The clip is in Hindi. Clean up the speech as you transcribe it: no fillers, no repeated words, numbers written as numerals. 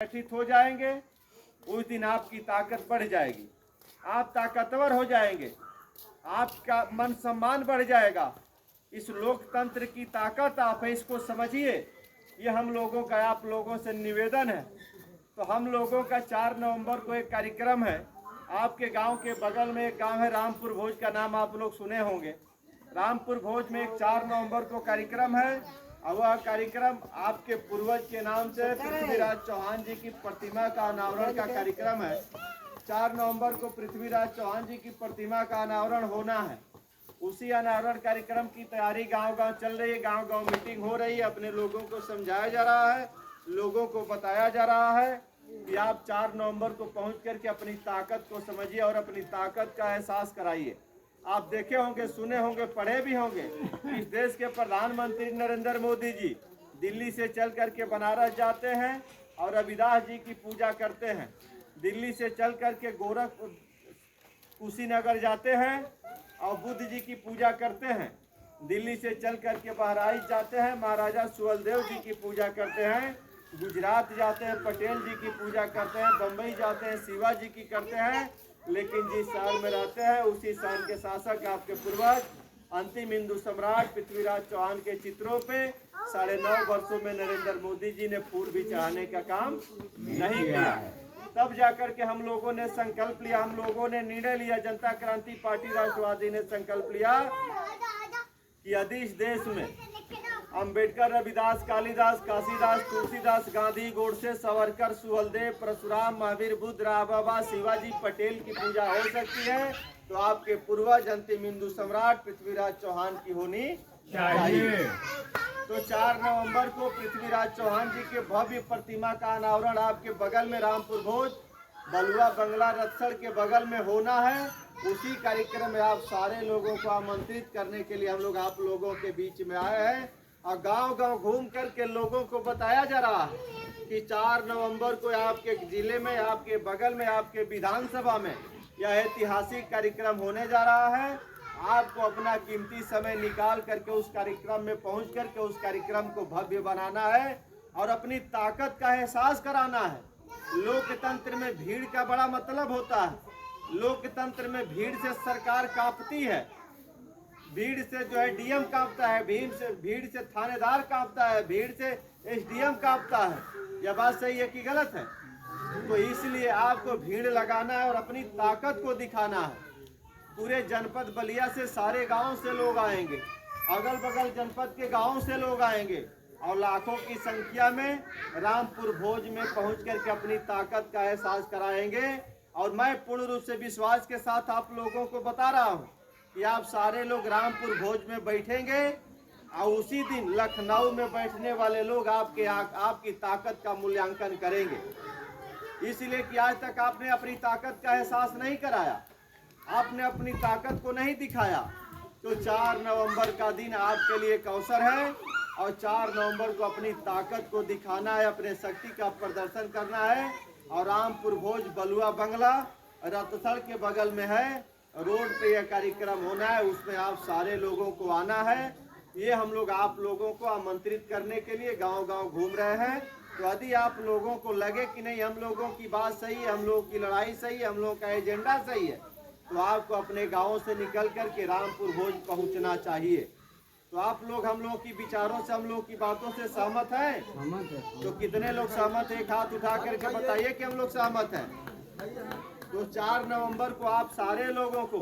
गठित हो जाएंगे, उस दिन आपकी ताकत बढ़ जाएगी, आप ताकतवर हो जाएंगे, आपका मन सम्मान बढ़ जाएगा। इस लोकतंत्र की ताकत आप है, इसको समझिए। ये हम लोगों का आप लोगों से निवेदन है। तो हम लोगों का 4 नवंबर को एक कार्यक्रम है। आपके गांव के बगल में एक गांव है रामपुर भोज, का नाम आप लोग सुने होंगे। रामपुर भोज में एक 4 नवंबर को कार्यक्रम है, और वह कार्यक्रम आपके पूर्वज के नाम से पृथ्वीराज चौहान जी की प्रतिमा का अनावरण का कार्यक्रम है। 4 नवंबर को पृथ्वीराज चौहान जी की प्रतिमा का अनावरण होना है। उसी अनावरण कार्यक्रम की तैयारी गांव-गांव चल रही है, गांव-गांव मीटिंग हो रही है। अपने लोगों को समझाया जा रहा है, लोगों को बताया जा रहा है कि आप 4 नवंबर को पहुंच करके अपनी ताकत को समझिए और अपनी ताकत का एहसास कराइए। आप देखे होंगे, सुने होंगे, पढ़े भी होंगे, इस देश के प्रधानमंत्री नरेंद्र मोदी जी दिल्ली से चल करके बनारस जाते हैं और रविदास जी की पूजा करते हैं। दिल्ली से चल करके गोरखपुर कुशीनगर जाते हैं और बुद्ध जी की पूजा करते हैं। दिल्ली से चल करके बहराइच जाते हैं, महाराजा सुहेलदेव जी की पूजा करते हैं। गुजरात जाते हैं, पटेल जी की पूजा करते हैं। बम्बई जाते हैं, शिवा जी की करते हैं। लेकिन जिस शहर में रहते हैं उसी शहर के शासक आपके पूर्वज अंतिम हिंदू सम्राट पृथ्वीराज चौहान के चित्रों पे 9.5 वर्षों में नरेंद्र मोदी जी ने फूल भी चढ़ाने का काम नहीं किया। तब जाकर के हम लोगों ने संकल्प लिया, हम लोगों ने निर्णय लिया, जनता क्रांति पार्टी राष्ट्रवादी ने संकल्प लिया कि यदि इस देश में अंबेडकर, रविदास, कालिदास, काशीदास, तुलसीदास, गांधी, गोडसे, सावरकर, सुहेलदेव, परशुराम, महावीर, बुद्ध, राम, शिवाजी, पटेल की पूजा हो सकती है, तो आपके पूर्वज अंतिम हिंदू सम्राट पृथ्वीराज चौहान की होनी चाहिए। तो 4 नवंबर को पृथ्वीराज चौहान जी के भव्य प्रतिमा का अनावरण आपके बगल में रामपुर भोज बलुआ बंगला रत्सड़ के बगल में होना है। उसी कार्यक्रम में आप सारे लोगों को आमंत्रित करने के लिए हम लोग आप लोगों के बीच में आए हैं और गांव-गांव घूम करके लोगों को बताया जा रहा है कि 4 नवंबर को आपके जिले में, आपके बगल में, आपके विधानसभा में यह ऐतिहासिक कार्यक्रम होने जा रहा है। आपको अपना कीमती समय निकाल करके उस कार्यक्रम में पहुंच करके उस कार्यक्रम को भव्य बनाना है और अपनी ताकत का एहसास कराना है। लोकतंत्र में भीड़ का बड़ा मतलब होता है। लोकतंत्र में भीड़ से सरकार कांपती है, भीड़ से जो है डीएम कांपता है, भीड़ से थानेदार कांपता है, भीड़ से एसडीएम कांपता है। यह बात सही है कि गलत है? तो इसलिए आपको भीड़ लगाना है और अपनी ताकत को दिखाना है। पूरे जनपद बलिया से सारे गांव से लोग आएंगे, अगल बगल जनपद के गांव से लोग आएंगे और लाखों की संख्या में रामपुर भोज में पहुंच करके अपनी ताकत का एहसास कराएंगे। और मैं पूर्ण रूप से विश्वास के साथ आप लोगों को बता रहा हूं कि आप सारे लोग रामपुर भोज में बैठेंगे और उसी दिन लखनऊ में बैठने वाले लोग आपकी ताकत का मूल्यांकन करेंगे। इसलिए कि आज तक आपने अपनी ताकत का एहसास नहीं कराया, आपने अपनी ताकत को नहीं दिखाया। तो 4 नवंबर का दिन आपके लिए एक अवसर है और 4 नवंबर को अपनी ताकत को दिखाना है, अपने शक्ति का प्रदर्शन करना है। और रामपुर भोज बलुआ बंगला रत्सड़ के बगल में है, रोड पे यह कार्यक्रम होना है, उसमें आप सारे लोगों को आना है। ये हम लोग आप लोगों को आमंत्रित करने के लिए गांव-गांव घूम रहे हैं। तो यदि आप लोगों को लगे कि नहीं हम लोगों की बात सही है, हम लोगों की लड़ाई सही है, हम लोगों का एजेंडा सही है, तो आपको अपने गाँव से निकल कर के रामपुर भोज पहुँचना चाहिए। तो आप लोग हम लोग की विचारों से, हम लोग की बातों से सहमत हैं? तो कितने लोग सहमत हैं? एक हाथ उठा करके बताइए कि हम लोग सहमत हैं। तो 4 नवंबर को आप सारे लोगों को